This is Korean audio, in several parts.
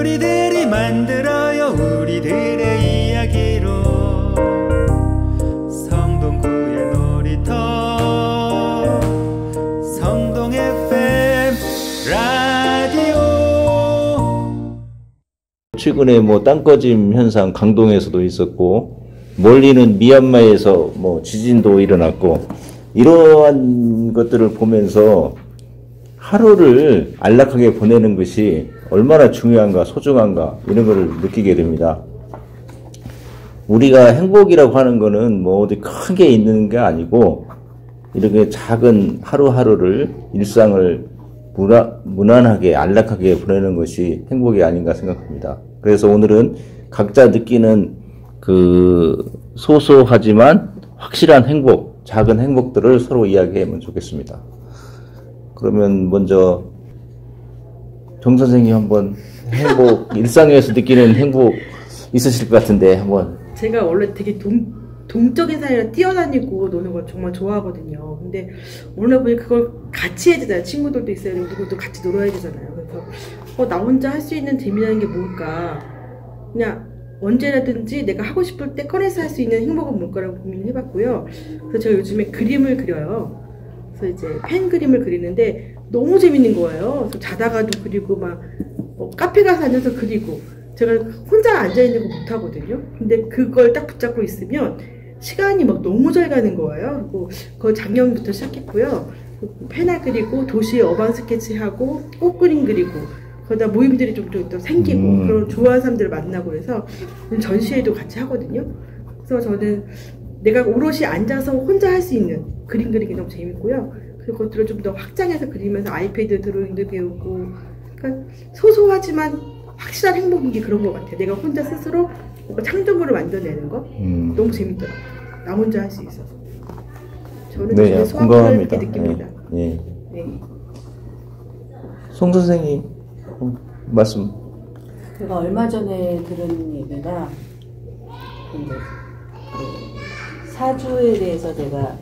우리들이 만들어요 우리들의 이야기로 성동구의 놀이터 성동 FM 라디오. 최근에 뭐 땅꺼짐 현상 강동에서도 있었고 멀리는 미얀마에서 뭐 지진도 일어났고 이러한 것들을 보면서 하루를 안락하게 보내는 것이 얼마나 중요한가 소중한가 이런 것을 느끼게 됩니다. 우리가 행복이라고 하는 거는 뭐 어디 크게 있는 게 아니고 이렇게 작은 하루하루를 일상을 무난하게 안락하게 보내는 것이 행복이 아닌가 생각합니다. 그래서 오늘은 각자 느끼는 그 소소하지만 확실한 행복, 작은 행복들을 서로 이야기하면 좋겠습니다. 그러면 먼저 정 선생님 한번 행복, 일상에서 느끼는 행복 있으실 것 같은데 한번. 제가 원래 되게 동적인 사이라 뛰어다니고 노는 걸 정말 좋아하거든요. 근데 어느 날 보니 그걸 같이 해야 되잖아요. 친구들도 있어야 되고 누구도 같이 놀아야 되잖아요. 그래서 나 혼자 할 수 있는 재미나는 게 뭘까? 그냥 언제라든지 내가 하고 싶을 때 꺼내서 할 수 있는 행복은 뭘까라고 고민을 해봤고요. 그래서 제가 요즘에 그림을 그려요. 그래서 이제 펜 그림을 그리는데 너무 재밌는 거예요. 그래서 자다가도 그리고 막 카페 가서 앉아서 그리고 제가 혼자 앉아있는 거 못하거든요. 근데 그걸 딱 붙잡고 있으면 시간이 막 너무 잘 가는 거예요. 그리고 그걸 작년부터 시작했고요. 펜을 그리고 도시의 어반 스케치하고 꽃 그림 그리고 그러다 모임들이 좀 또 생기고 그런 좋아하는 사람들을 만나고 그래서 전시회도 같이 하거든요. 그래서 저는 내가 오롯이 앉아서 혼자 할 수 있는 그림 그리기 너무 재밌고요. 그것들을 좀 더 확장해서 그리면서 아이패드 드로잉도 배우고 그러니까 소소하지만 확실한 행복인 게 그런 것 같아요. 내가 혼자 스스로 창조물을 만들어내는 거 너무 재밌더라고요. 나 혼자 할 수 있어서. 저는 네, 소확행을 그렇게 느낍니다. 네. 송 선생님 말씀. 제가 얼마 전에 들은 얘기가 사주에 대해서 제가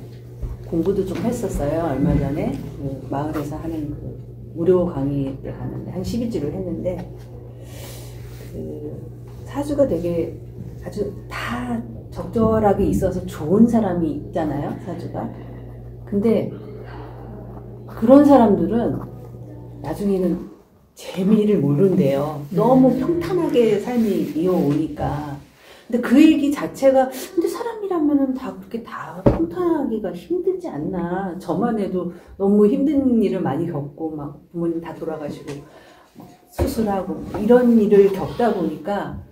공부도 좀 했었어요. 얼마 전에 그 마을에서 하는 그 무료 강의 때 가는데 한 12주를 했는데 그 사주가 되게 아주 다 적절하게 있어서 좋은 사람이 있잖아요. 사주가. 근데 그런 사람들은 나중에는 재미를 모른대요. 너무 평탄하게 삶이 이어오니까. 근데 그 얘기 자체가 근데 사람이라면은 다 그렇게 다 평탄하기가 힘들지 않나. 저만 해도 너무 힘든 일을 많이 겪고 막 부모님 다 돌아가시고 막 수술하고 이런 일을 겪다 보니까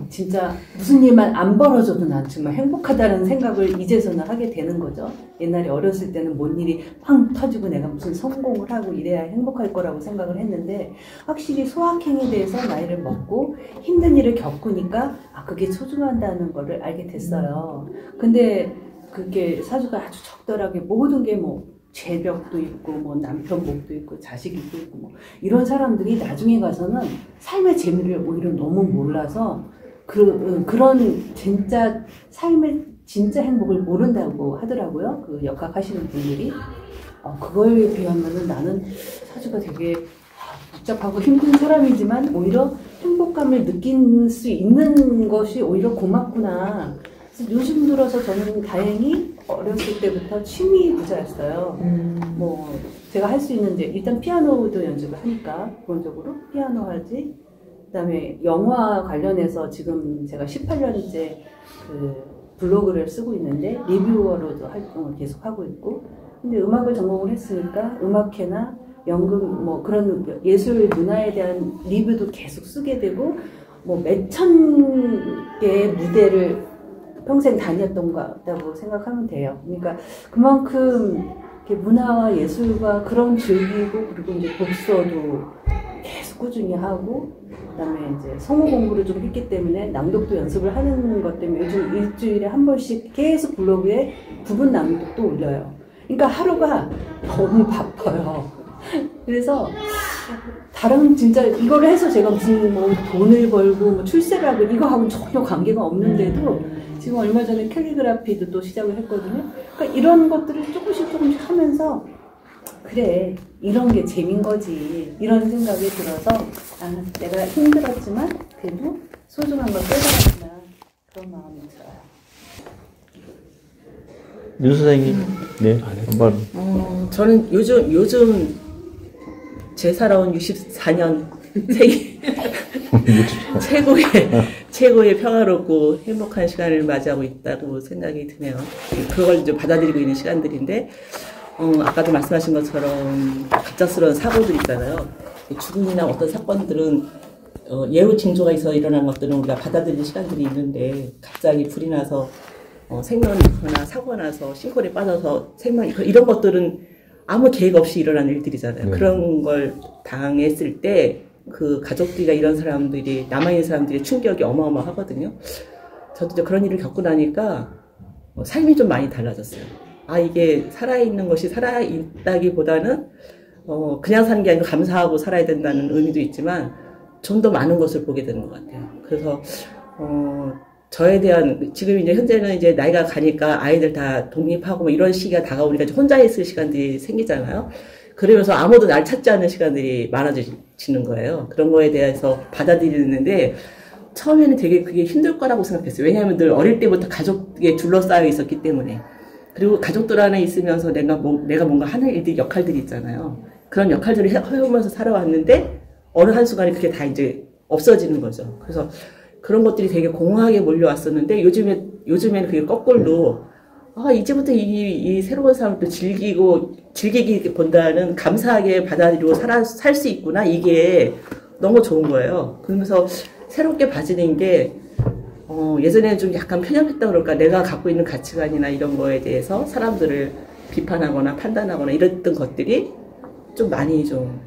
진짜 무슨 일만 안 벌어져도 난 정말 행복하다는 생각을 이제서는 하게 되는 거죠. 옛날에 어렸을 때는 뭔 일이 팡 터지고 내가 무슨 성공을 하고 이래야 행복할 거라고 생각을 했는데 확실히 소확행에 대해서 나이를 먹고 힘든 일을 겪으니까 그게 소중하다는 거를 알게 됐어요. 근데 그게 사주가 아주 적절하게 모든 게 뭐 재력도 있고 뭐 남편 복도 있고 자식이 있고 뭐 이런 사람들이 나중에 가서는 삶의 재미를 오히려 너무 몰라서 그런 진짜 삶의 진짜 행복을 모른다고 하더라고요. 그 역학하시는 분들이. 그거에 비하면은 나는 사주가 되게 복잡하고 힘든 사람이지만 오히려 행복감을 느낄 수 있는 것이 오히려 고맙구나. 요즘 들어서 저는 다행히 어렸을 때부터 취미 부자였어요. 뭐 제가 할 수 있는 일단 피아노도 연습을 하니까 기본적으로 피아노 하지. 그다음에 영화 관련해서 지금 제가 18년째 그 블로그를 쓰고 있는데 리뷰어로도 활동을 계속 하고 있고. 근데 음악을 전공을 했으니까 음악회나 연극 뭐 그런 예술 문화에 대한 리뷰도 계속 쓰게 되고 뭐 몇천 개의 무대를 평생 다녔던 것 같다고 생각하면 돼요. 그러니까 그만큼 문화와 예술과 그런 즐기고 그리고 이제 독서도 계속 꾸준히 하고 그다음에 이제 성우 공부를 좀 했기 때문에 낭독도 연습을 하는 것 때문에 요즘 일주일에 한 번씩 계속 블로그에 부분 낭독도 올려요. 그러니까 하루가 너무 바빠요. 그래서 다른 진짜 이거를 해서 제가 무슨 뭐 돈을 벌고 뭐 출세를 하고 이거하고는 전혀 관계가 없는데도 지금 얼마 전에 캘리그라피도 또 시작을 했거든요. 그러니까 이런 것들을 조금씩 하면서 그래, 이런 게 재민 거지. 이런 생각이 들어서, 아, 내가 힘들었지만, 그래도 소중한 걸 깨달았구나. 그런 마음이 들어요. 윤 선생님, 네, 한번. 저는 요즘 제 살아온 64년 최고의 평화롭고 행복한 시간을 맞이하고 있다고 생각이 드네요. 그걸 좀 받아들이고 있는 시간들인데, 아까도 말씀하신 것처럼 갑작스러운 사고들 있잖아요. 죽음이나 어떤 사건들은 예후 징조가 있어 일어난 것들은 우리가 받아들이는 시간들이 있는데, 갑자기 불이 나서 생명을 잃거나 사고가 나서 싱크홀에 빠져서 이런 것들은 아무 계획 없이 일어난 일들이잖아요. 네. 그런 걸 당했을 때 그 가족들이나 이런 사람들이, 남아있는 사람들의 충격이 어마어마하거든요. 저도 이제 그런 일을 겪고 나니까 삶이 좀 많이 달라졌어요. 아, 이게 살아있는 것이 살아있다기보다는 그냥 사는 게 아니고 감사하고 살아야 된다는 의미도 있지만 좀 더 많은 것을 보게 되는 것 같아요. 그래서 저에 대한, 지금 이제 현재는 이제 나이가 가니까 아이들 다 독립하고 뭐 이런 시기가 다가오니까 이제 혼자 있을 시간들이 생기잖아요. 그러면서 아무도 날 찾지 않는 시간들이 많아지는 거예요. 그런 거에 대해서 받아들이는데 처음에는 되게 그게 힘들 거라고 생각했어요. 왜냐하면 늘 어릴 때부터 가족에 둘러싸여 있었기 때문에. 그리고 가족들 안에 있으면서 내가 뭔가 하는 일들, 역할들이 있잖아요. 그런 역할들을 해오면서 살아왔는데 어느 한순간에 그게 다 이제 없어지는 거죠. 그래서 그런 것들이 되게 공허하게 몰려왔었는데 요즘에는 그게 거꾸로 이제부터 이 새로운 삶을 또 즐기기 본다는, 감사하게 받아들이고 살 수 있구나. 이게 너무 좋은 거예요. 그러면서 새롭게 봐지는 게, 예전에는 좀 약간 편협했다 그럴까. 내가 갖고 있는 가치관이나 이런 거에 대해서 사람들을 비판하거나 판단하거나 이랬던 것들이 좀 많이 좀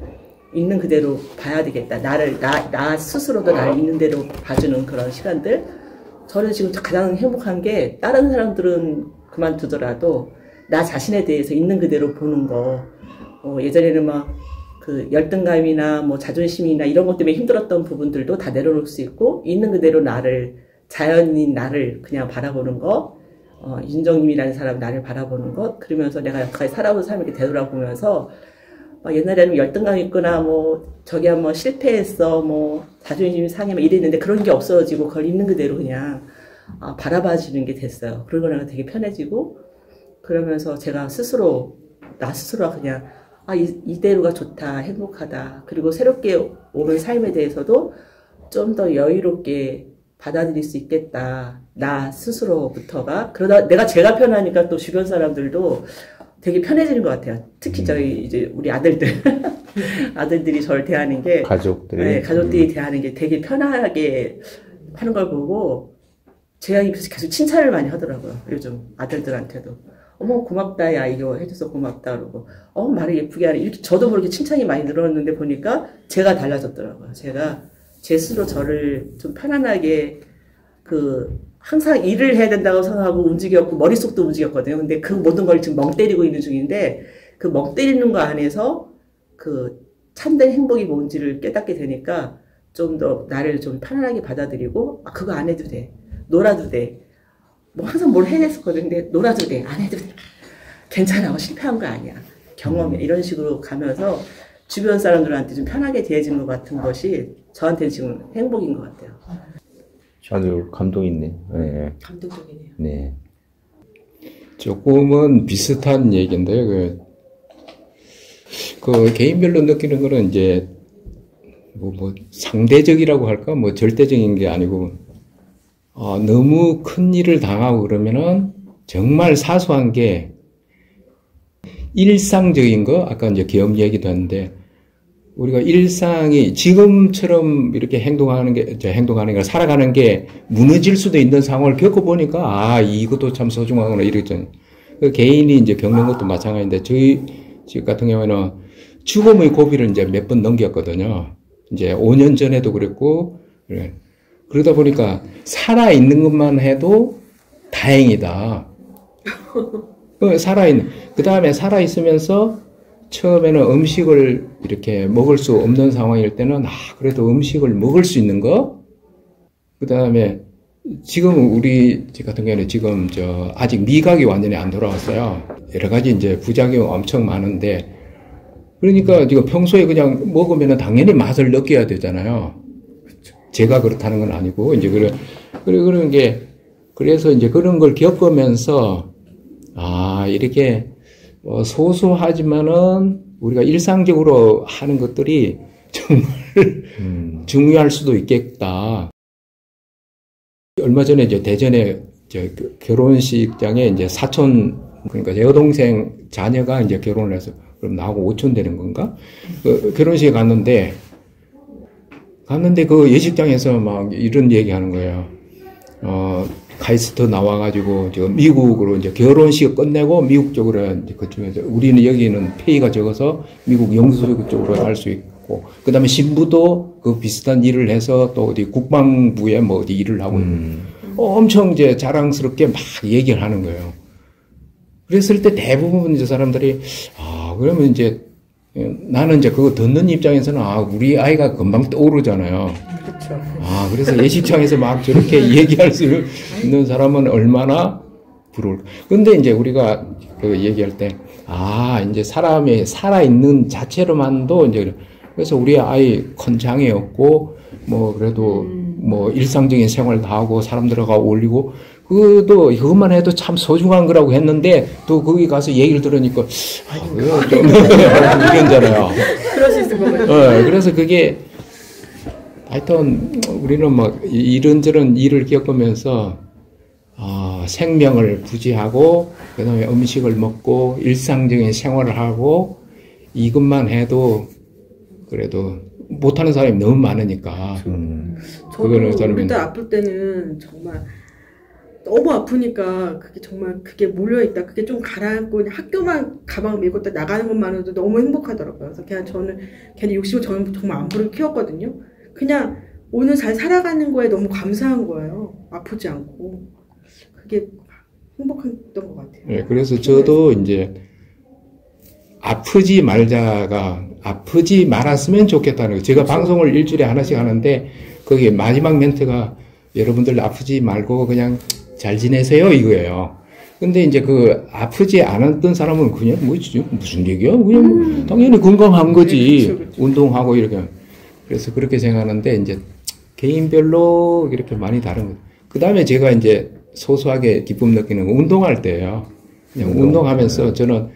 있는 그대로 봐야 되겠다. 나 스스로도 나를 있는 대로 봐주는 그런 시간들. 저는 지금 가장 행복한 게, 다른 사람들은 그만두더라도 나 자신에 대해서 있는 그대로 보는 거. 예전에는 막 그 열등감이나 뭐 자존심이나 이런 것 때문에 힘들었던 부분들도 다 내려놓을 수 있고, 있는 그대로 자연인 나를 그냥 바라보는 거, 윤정님이라는 사람 나를 바라보는 것, 그러면서 내가 여태까지 살아온 삶을 이렇게 되돌아보면서, 옛날에는 열등감 있거나, 저기 한번 실패했어, 자존심이 상해, 이랬는데 그런 게 없어지고, 그걸 있는 그대로 그냥, 바라봐주는 게 됐어요. 그러고 나서 되게 편해지고, 그러면서 제가 나 스스로가 그냥, 이대로가 좋다, 행복하다. 그리고 새롭게 오는 삶에 대해서도 좀 더 여유롭게 받아들일 수 있겠다. 나 스스로부터가. 그러다 제가 편하니까 또 주변 사람들도 되게 편해지는 것 같아요. 특히 이제 우리 아들들이 저를 대하는 게. 가족들이 대하는 게 되게 편하게 하는 걸 보고, 제가 계속 칭찬을 많이 하더라고요. 요즘 아들들한테도. 어머, 고맙다, 야, 이거 해줘서 고맙다, 그러고. 말을 예쁘게 하네. 이렇게 저도 모르게 칭찬이 많이 늘었는데 보니까 제가 달라졌더라고요. 제가 제 스스로 저를 좀 편안하게, 항상 일을 해야 된다고 생각하고 움직였고, 머릿속도 움직였거든요. 근데 그 모든 걸 지금 멍 때리고 있는 중인데, 그 멍 때리는 거 안에서 참된 행복이 뭔지를 깨닫게 되니까 좀 더 나를 좀 편안하게 받아들이고, 그거 안 해도 돼. 놀아도 돼. 항상 뭘 해냈었거든요. 근데 놀아도 돼. 안 해도 돼. 괜찮아. 실패한 거 아니야. 경험이야. 이런 식으로 가면서 주변 사람들한테 좀 편하게 대해지는 것 같은 것이 저한테는 지금 행복인 것 같아요. 아주 감동 있네. 네. 감동적이네요. 네. 조금은 비슷한 얘기인데요. 그 개인별로 느끼는 거는 이제 상대적이라고 할까? 절대적인 게 아니고, 너무 큰 일을 당하고 그러면은 정말 사소한 게 일상적인 거, 아까 이제 계엄 얘기도 했는데, 우리가 일상이 지금처럼 이렇게 행동하는 게, 살아가는 게 무너질 수도 있는 상황을 겪어보니까, 이것도 참 소중하구나, 이랬잖아요. 개인이 이제 겪는 것도 마찬가지인데, 저희 집 같은 경우에는 죽음의 고비를 이제 몇 번 넘겼거든요. 이제 5년 전에도 그랬고, 그래. 그러다 보니까 살아있는 것만 해도 다행이다. 그 다음에 살아있으면서 처음에는 음식을 이렇게 먹을 수 없는 상황일 때는 그래도 음식을 먹을 수 있는 거. 그 다음에 지금 우리 집 같은 경우는 지금 아직 미각이 완전히 안 돌아왔어요. 여러 가지 이제 부작용 엄청 많은데 그러니까 지금 평소에 그냥 먹으면 당연히 맛을 느껴야 되잖아요. 제가 그렇다는 건 아니고, 이제 그런 게, 그래서 이제 그런 걸 겪으면서, 아, 이렇게, 소소하지만은 우리가 일상적으로 하는 것들이 정말 중요할 수도 있겠다. 얼마 전에 이제 대전에 결혼식장에 이제 사촌, 그러니까 여동생 자녀가 이제 결혼을 해서 그럼 나하고 오촌 되는 건가? 결혼식에 갔는데 그 예식장에서 막 이런 얘기 하는 거예요. 카이스트 나와가지고 저 미국으로 이제 결혼식 끝내고 미국 쪽으로 이제 그쪽에서 우리는 여기는 페이가 적어서 미국 영수증 쪽으로 할 수 있고 그 다음에 신부도 그 비슷한 일을 해서 또 어디 국방부에 뭐 어디 일을 하고 엄청 이제 자랑스럽게 막 얘기를 하는 거예요. 그랬을 때 대부분 이제 사람들이 그러면 이제 나는 이제 그거 듣는 입장에서는 우리 아이가 금방 떠오르잖아요. 그렇죠. 그래서 예식장에서 막 저렇게 얘기할 수 있는 사람은 얼마나 부러울까. 근데 이제 우리가 그 얘기할 때, 이제 사람이 살아있는 자체로만도 이제, 그래서 우리 아이 큰 장애 없고, 뭐, 그래도 뭐, 일상적인 생활 다 하고, 사람들하고 어울리고, 그것만 해도 참 소중한 거라고 했는데, 또 거기 가서 얘기를 들으니까, 이런잖아요. 그럴 수 있을 것 같아요. 그래서 그게, 하여튼, 우리는 막, 이런저런 일을 겪으면서, 생명을 부지하고, 그 다음에 음식을 먹고, 일상적인 생활을 하고, 이것만 해도, 그래도, 못하는 사람이 너무 많으니까. 저도 우리 딸 아플 때는 정말, 너무 아프니까 그게 몰려있다. 그게 좀 가라앉고 그냥 학교만 가방 메고 딱 나가는 것만으로도 너무 행복하더라고요. 그래서 그냥 저는 걔는 60을 저는 정말 안부를 키웠거든요. 그냥 오늘 잘 살아가는 거에 너무 감사한 거예요. 아프지 않고. 그게 행복했던 것 같아요. 네, 그래서 저도 이제 아프지 말았으면 좋겠다는 거예요. 제가 그렇죠. 방송을 일주일에 하나씩 하는데 거기에 마지막 멘트가 여러분들 아프지 말고 그냥 잘 지내세요 이거예요. 근데 이제 그 아프지 않았던 사람은 그냥 무슨 얘기야? 그냥 당연히 건강한 거지. 그렇죠, 그렇죠. 운동하고 이렇게. 그래서 그렇게 생각하는데 이제 개인별로 이렇게 많이 다른 거예요. 그 다음에 제가 이제 소소하게 기쁨 느끼는 건 운동할 때예요. 그냥 운동하면서 저는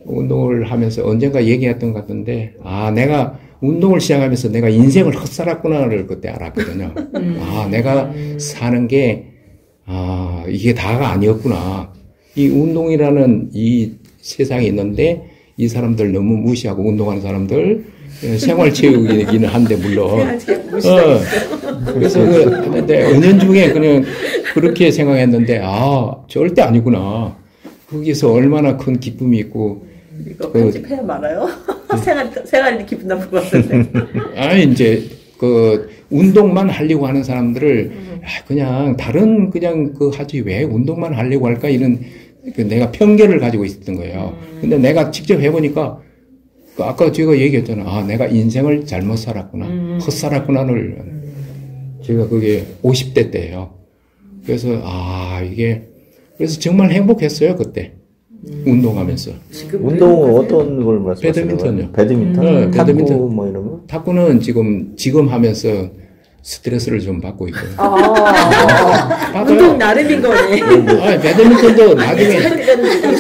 운동을 하면서 언젠가 얘기했던 것 같은데 내가 운동을 시작하면서 내가 인생을 헛살았구나를 그때 알았거든요. 내가 사는 게 이게 다가 아니었구나. 이 운동이라는 이 세상에 있는데 이 사람들 너무 무시하고 운동하는 사람들 생활체육이기는 한데 물론 그래서 근데 은연중에 그냥 그렇게 생각했는데 절대 아니구나. 거기서 얼마나 큰 기쁨이 있고 이거 편집해야 말아요. 생활이 기분 나쁠 것 같은데. 이제 운동만 하려고 하는 사람들을 그냥 다른 그냥 하지 왜 운동만 하려고 할까 이런 내가 편견을 가지고 있었던 거예요. 근데 내가 직접 해보니까 아까 제가 얘기했잖아. 내가 인생을 잘못 살았구나. 헛살았구나를 제가 그게 50대 때예요. 그래서 그래서 정말 행복했어요 그때. 운동하면서. 운동은 어떤 걸 말씀하시는 거예요? 배드민턴요. 배드민턴? 탁구 뭐 이런 거? 탁구는 지금 하면서 스트레스를 좀 받고 있고요. 운동 나름인 거네. 배드민턴도 나중에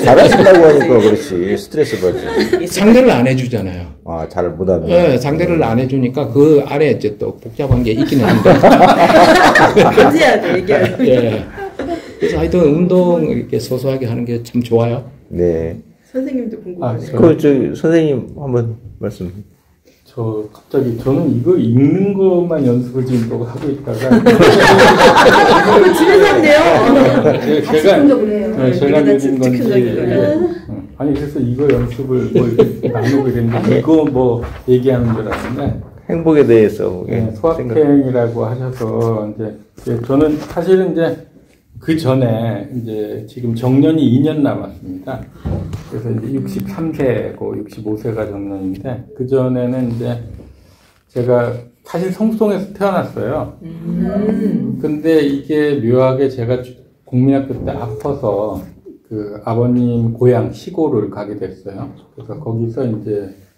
잘하신다고 하니까 그렇지. 스트레스 받지. 상대를 안 해주잖아요. 잘 못하면. 상대를 안 해주니까 그 아래 이제 또 복잡한 게 있기는 한데. 견제해야 돼, 얘기하려고. 그래서 하여튼 운동 이렇게 소소하게 하는 게 참 좋아요. 네. 선생님도 궁금하네요. 선생님 한번 말씀. 저는 이거 읽는 것만 연습을 지금 또 하고 있다가. 집에서 한대요. 제가 느낀 건지. 그래서 이거 연습을 뭐 이렇게 나누게 됐는데, 이거 뭐 얘기하는 줄 알았는데. 행복에 대해서. 소확행이라고 하셔서, 저는 사실은 그 전에 지금 정년이 2년 남았습니다. 그래서 63세고 65세가 정년인데, 그 전에는 제가 사실 성송에서 태어났어요. 근데 이게 묘하게 제가 국민학교 때 아파서 그 아버님 고향 시골을 가게 됐어요. 그래서 거기서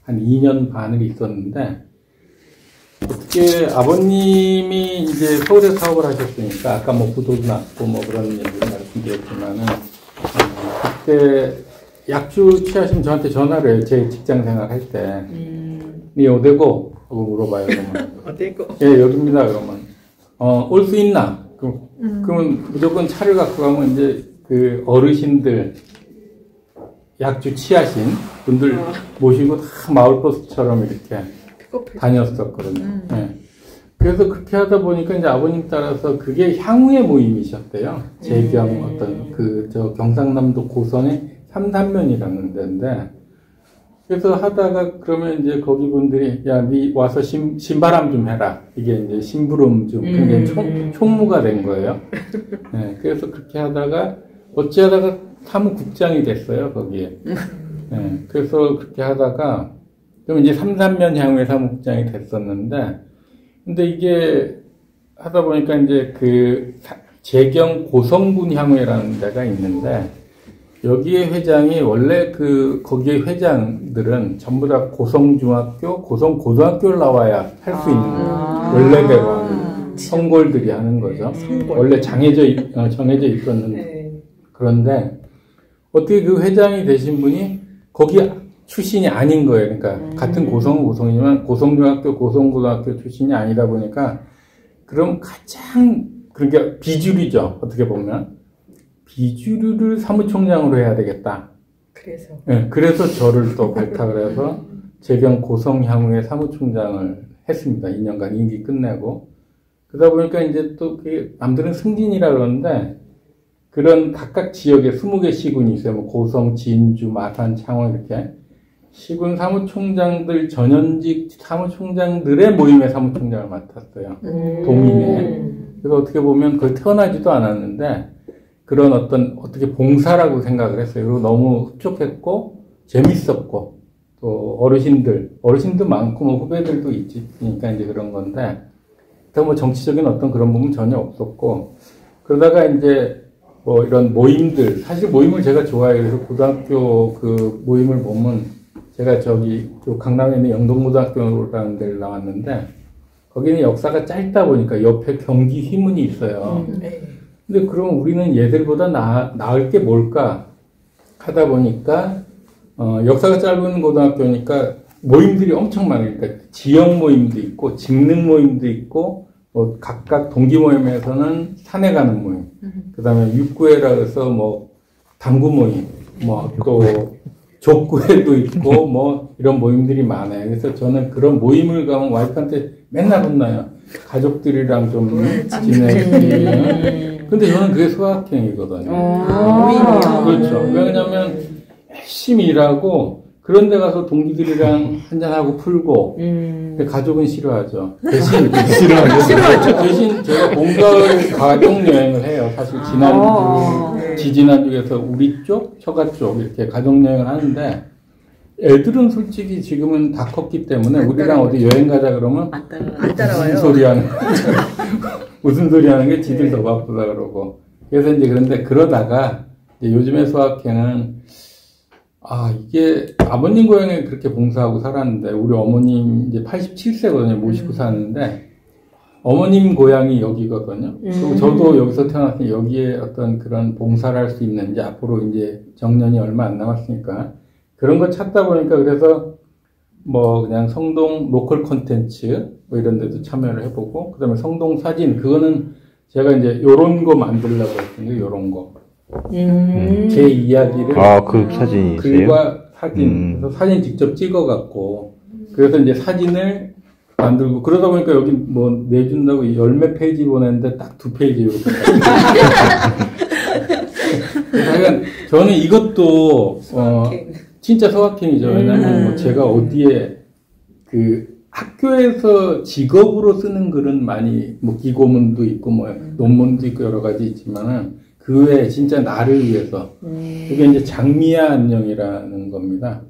한 2년 반을 있었는데, 어떻게 아버님이 이제 서울에 사업을 하셨으니까, 아까 뭐 부도도 났고 뭐 그런 얘기를 말씀드렸지만은, 그때 약주 취하시면 저한테 전화를 해요. 제 직장 생활 할 때. 네, 어디고? 하고 물어봐요, 그러면. 어디고? 예, 여기입니다, 그러면. 올 수 있나? 그러면 무조건 차를 갖고 가면 이제 그 어르신들, 약주 취하신 분들 모시고 다 마을버스처럼 이렇게 다녔었거든요. 예. 그래서 그렇게 하다 보니까 이제 아버님 따라서 그게 향후의 모임이셨대요. 재경 어떤 저 경상남도 고성의 삼산면이라는 데인데, 그래서 하다가 그러면 이제 거기 분들이 야, 니 와서 신바람 좀 해라. 이게 이제 심부름 좀 그게 총무가 된 거예요. 네, 그래서 그렇게 하다가 어찌하다가 사무국장이 됐어요, 거기에. 네, 그래서 그렇게 하다가 그럼 이제 삼산면 향후의 사무국장이 됐었는데, 근데 이게 하다 보니까 이제 그 재경 고성군 향후회라는 데가 있는데, 여기에 회장이 원래 거기에 회장들은 전부 다 고성중학교, 고성고등학교를 나와야 할 수 있는 원래대로 성골들이 하는 거죠. 원래 정해져 있었는데. 그런데 어떻게 그 회장이 되신 분이 거기 출신이 아닌 거예요. 그러니까 같은 고성은 고성이지만 고성중학교, 고성고등학교 출신이 아니다 보니까 그럼 가장 그러니까 비주류죠. 어떻게 보면. 비주류를 사무총장으로 해야 되겠다. 그래서. 네, 그래서 저를 또 발탁을 해서 재경 고성향후의 사무총장을 했습니다. 2년간 임기 끝내고. 그러다 보니까 이제 또 그게 남들은 승진이라 그러는데 그런 각각 지역에 20개 시군이 있어요. 뭐 고성, 진주, 마산, 창원 이렇게. 시군 사무총장들, 전현직 사무총장들의 모임의 사무총장을 맡았어요. 도민에. 그래서 어떻게 보면 거의 태어나지도 않았는데 그런 어떻게 봉사라고 생각을 했어요. 그리고 너무 흡족했고, 재밌었고, 또 어르신도 많고, 뭐 후배들도 있으니까 이제 그런 건데, 또 뭐 정치적인 어떤 그런 부분 전혀 없었고, 그러다가 이제 뭐 이런 모임들, 사실 모임을 제가 좋아해요. 그래서 고등학교 그 모임을 보면, 제가 강남에 있는 영동고등학교라는 데를 나왔는데, 거기는 역사가 짧다 보니까 옆에 경기 휘문이 있어요. 근데 그럼 우리는 얘들보다 나을 게 뭘까 하다 보니까 역사가 짧은 고등학교니까 모임들이 엄청 많으니까 그러니까 지역 모임도 있고 직능 모임도 있고 뭐 각각 동기 모임에서는 산에 가는 모임, 그다음에 육구회라 해서 뭐 당구 모임, 뭐 또 족구회도 있고 뭐 이런 모임들이 많아요. 그래서 저는 그런 모임을 가면 와이프한테 맨날 혼나요. 가족들이랑 좀 지내지. 근데 저는 그게 소확행이거든요. 모임이요? 그렇죠. 왜냐면 열심히 일하고 그런 데 가서 동기들이랑 한잔하고 풀고 근데 가족은 싫어하죠. 대신 대신 제가 봄가을 가족여행을 해요. 사실 지지난주에서 우리 쪽, 처가 쪽 이렇게 가족여행을 하는데 애들은 솔직히 지금은 다 컸기 때문에 우리랑 어디 여행 가자 그러면 안 따라와요. 무슨 소리 하는 게 지들 더 바쁘다 그러고. 그래서 이제 그런데 그러다가 이제 요즘의 소확행은 이게 아버님 고향에 그렇게 봉사하고 살았는데 우리 어머님 이제 87세거든요. 모시고 사는데 어머님 고향이 여기거든요. 그리고 저도 여기서 태어났으니 여기에 어떤 그런 봉사를 할 수 있는 이제 앞으로 이제 정년이 얼마 안 남았으니까 그런 거 찾다 보니까 그래서 뭐 그냥 성동 로컬 콘텐츠 뭐 이런 데도 참여를 해보고 그다음에 성동 사진 그거는 제가 이제 요런 거 만들려고 했는데 요런 거 제 이야기를 그 사진이 있어요? 글과 사진 그래서 사진 직접 찍어갖고 그래서 이제 사진을 만들고 그러다 보니까 여기 뭐 내준다고 열몇 페이지 보냈는데 딱 2페이지 이렇게 그러니까 저는 이것도 진짜 소확행이죠. 왜냐면 뭐 제가 어디에 학교에서 직업으로 쓰는 글은 많이 뭐 기고문도 있고 뭐 논문도 있고 여러 가지 있지만은 그 외에 진짜 나를 위해서 그게 이제 장미야 안녕이라는 겁니다.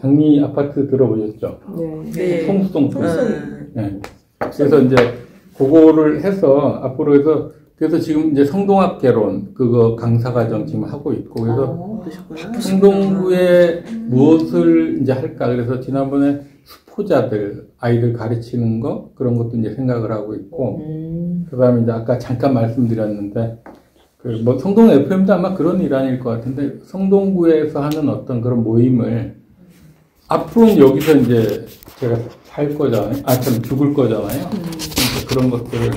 장미 아파트 들어보셨죠? 네. 송수동. 네. 그래서 이제 그거를 해서 앞으로 해서 그래서 지금 이제 성동학개론 그거 강사과정 지금 하고 있고 그래서 성동구에 무엇을 이제 할까 그래서 지난번에 수포자들 아이들 가르치는 거 그런 것도 이제 생각을 하고 있고 그다음에 이제 아까 잠깐 말씀드렸는데 그 뭐 성동 FM도 아마 그런 일환일 것 같은데 성동구에서 하는 어떤 그런 모임을 앞으로는 여기서 이제 제가 살 거잖아요. 참 죽을 거잖아요. 그러니까 그런 것들을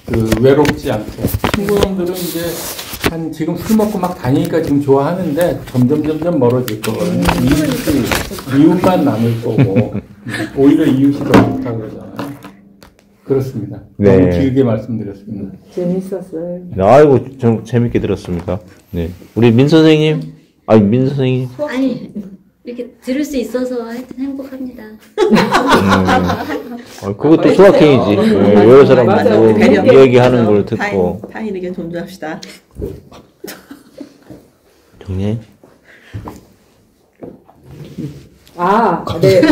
그 외롭지 않게 친구들은 이제 한 지금 술 먹고 막 다니니까 지금 좋아하는데 점점 멀어질 거거든요. 이웃만 남을 거고 오히려 이웃이 더 좋다고 그러잖아요. 그렇습니다. 네. 너무 길게 말씀드렸습니다. 재밌었어요. 아이고, 좀 재밌게 들었습니다. 네. 우리 민 선생님? 아니, 민 선생님? 아니 이렇게 들을 수 있어서 하여튼 행복합니다. 그것도 수학행이지. 네, 여러 사람 맞아요. 배려. 얘기하는 걸 듣고. 타인 의견 존중합시다. 정리? 네.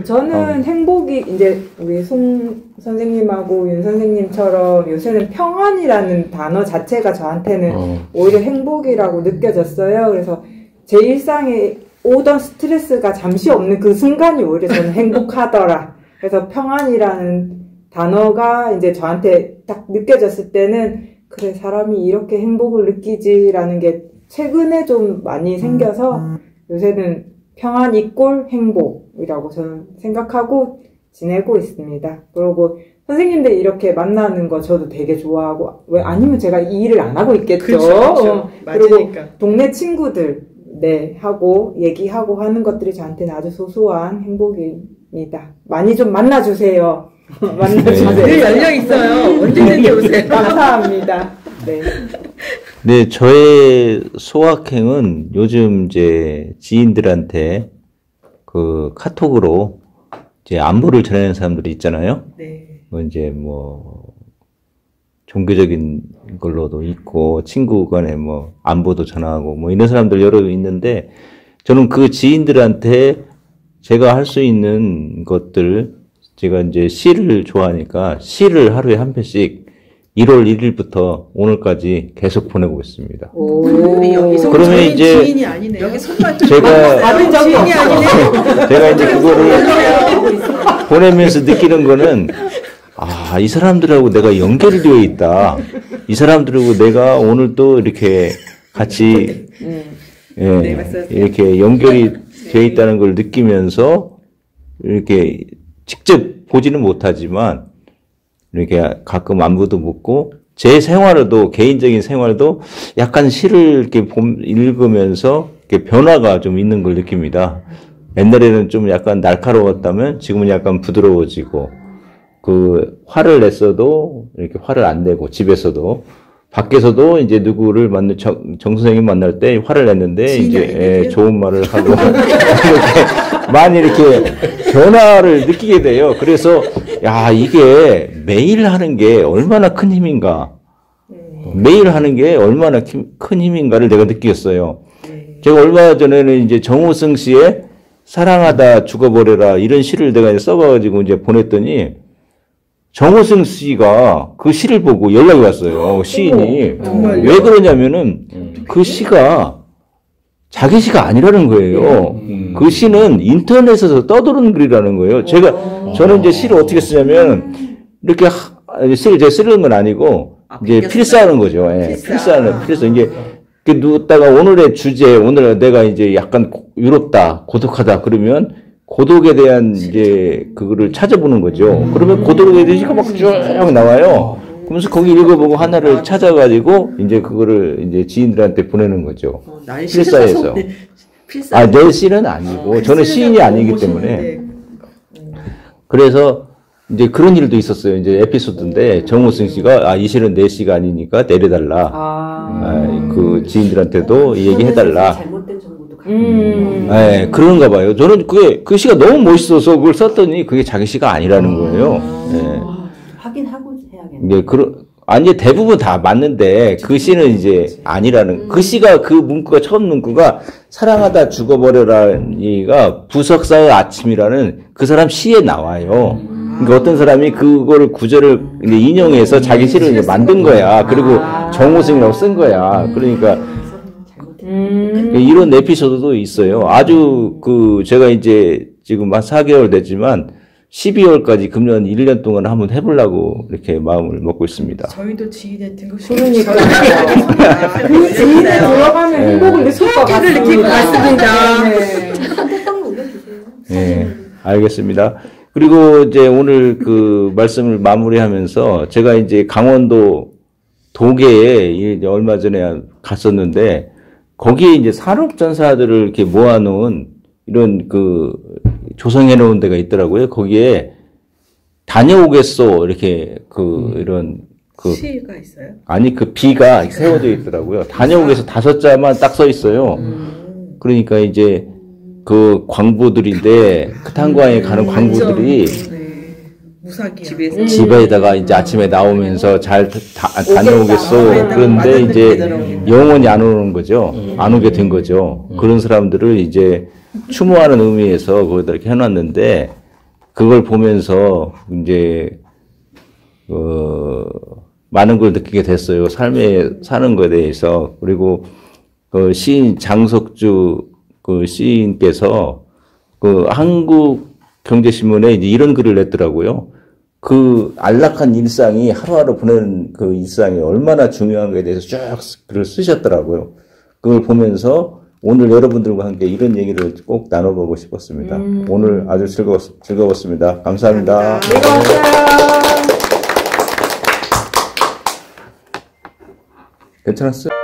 저는 행복이 이제 우리 송 선생님하고 윤 선생님처럼 요새는 평안이라는 단어 자체가 저한테는 오히려 행복이라고 느껴졌어요. 그래서 제 일상에 오던 스트레스가 잠시 없는 그 순간이 오히려 저는 행복하더라. 그래서 평안이라는 단어가 이제 저한테 딱 느껴졌을 때는 그래 사람이 이렇게 행복을 느끼지라는 게 최근에 좀 많이 생겨서 요새는 평안 이꼴 행복이라고 저는 생각하고 지내고 있습니다. 그리고 선생님들 이렇게 만나는 거 저도 되게 좋아하고 왜 아니면 제가 이 일을 안 하고 있겠죠. 그렇죠. 그리고 맞으니까. 동네 친구들 하고 얘기하고 하는 것들이 저한테는 아주 소소한 행복입니다. 많이 좀 만나주세요. 만나주세요. 늘 열려 있어요. 언제든지 오세요. 감사합니다. 네. 네, 저의 소확행은 요즘 이제 지인들한테 그 카톡으로 이제 안부를 전하는 사람들이 있잖아요. 네. 이제 종교적인 걸로도 있고 친구 간에 안부도 전하고 이런 사람들 여러 있는데 저는 그 지인들한테 제가 할 수 있는 것들 제가 이제 시를 좋아하니까 시를 하루에 한 편씩 1월 1일부터 오늘까지 계속 보내고 있습니다. 우리 여기서 그러면 이제 지인이 아니네요. 여기 손만 제가 지인이 아니네. 제가 이제 그거를 보내면서 느끼는 거는 이 사람들하고 내가 연결이 되어 있다. 이 사람들하고 내가 오늘 또 이렇게 같이 이렇게 연결이 되어 있다는 걸 느끼면서 이렇게 직접 보지는 못하지만 이렇게 가끔 안부도 묻고 제 생활에도 개인적인 생활에도 약간 시를 이렇게 읽으면서 이렇게 변화가 좀 있는 걸 느낍니다. 옛날에는 좀 약간 날카로웠다면 지금은 약간 부드러워지고 그 화를 냈어도 이렇게 화를 안 내고 집에서도 밖에서도 이제 누구를 정 선생님 만날 때 화를 냈는데 이제 좋은 말을 하고 이렇게 많이 이렇게 변화를 느끼게 돼요. 그래서 이게 매일 하는 게 얼마나 큰 힘인가. 매일 하는 게 얼마나 큰 힘인가를 내가 느꼈어요. 제가 얼마 전에는 이제 정호승 씨의 사랑하다 죽어버려라 이런 시를 내가 써가지고 이제 보냈더니 정호승 씨가 그 시를 보고 연락이 왔어요. 시인이. 왜 그러냐면은 그 시가 자기 시가 아니라는 거예요. 그 시는 인터넷에서 떠도는 글이라는 거예요. 저는 이제 시를 어떻게 쓰냐면 이렇게 시를 제가 쓰는 건 아니고 이제 필사하는 거죠. 필사. 이제 누웠다가 오늘의 주제, 오늘 내가 이제 약간 외롭다, 고독하다 그러면 고독에 대한 이제 그거를 찾아보는 거죠. 그러면 고독에 대해서 막 쭉 나와요. 그러면서 거기 읽어보고 하나를 찾아가지고 이제 그거를 이제 지인들한테 보내는 거죠. 필사해서. 내 시는 아니고 저는 시인이 아니기 때문에. 그래서 이제 그런 일도 있었어요. 이제 에피소드인데 정호승 씨가 이 시는 내 시가 아니니까 내려달라. 그 지인들한테도 얘기해달라. 잘못된 정보도 그런가 봐요. 저는 그 시가 너무 멋있어서 그걸 썼더니 그게 자기 시가 아니라는 거예요. 확인하고 해야겠네. 이제 대부분 다 맞는데 그 시는 이제 아니라는 그 시가 그 문구가 처음 문구가 사랑하다 죽어버려라니가 부석사의 아침이라는 그 사람 시에 나와요. 그러니까 어떤 사람이 그거를 구절을 이제 인용해서 자기 시를 이제 만든 거야. 그리고 정호승이라고 쓴 거야. 그러니까 이런 에피소드도 있어요. 아주 제가 이제 지금 한 4개월 됐지만 12월까지 금년 1년 동안 한번 해보려고 이렇게 마음을 먹고 있습니다. 저희도 지인의 등급 그러니까 그 지인에 들어가면 행복을 느낄 것 같습니다. 네, 알겠습니다. 그리고 이제 오늘 그 말씀을 마무리하면서 제가 이제 강원도 도계에 이제 얼마 전에 갔었는데 거기에 이제 산업전사들을 이렇게 모아놓은 이런 조성해 놓은 데가 있더라고요. 거기에 다녀오겠소 이렇게 이런 시가 있어요? 아니 비가 세워져 있더라고요. 다녀오겠소 5자만 딱 써 있어요. 그러니까 이제 광부들인데 탄광에 가는 광부들이 무사기야. 집에다가 이제 아침에 나오면서 잘 다녀오겠소. 그런데 이제 영원히 안 오는 거죠. 안 오게 된 거죠. 그런 사람들을 이제 추모하는 의미에서 거기다 이렇게 해놨는데 그걸 보면서 이제 많은 걸 느끼게 됐어요. 삶에 사는 것에 대해서. 그리고 시인 장석주 시인께서 한국 경제신문에 이제 이런 글을 냈더라고요. 안락한 일상이 하루하루 보내는 일상이 얼마나 중요한가에 대해서 쭉 글을 쓰셨더라고요. 그걸 보면서 오늘 여러분들과 함께 이런 얘기를 꼭 나눠보고 싶었습니다. 오늘 아주 즐거웠습니다. 감사합니다. 즐거웠어요. 괜찮았어요?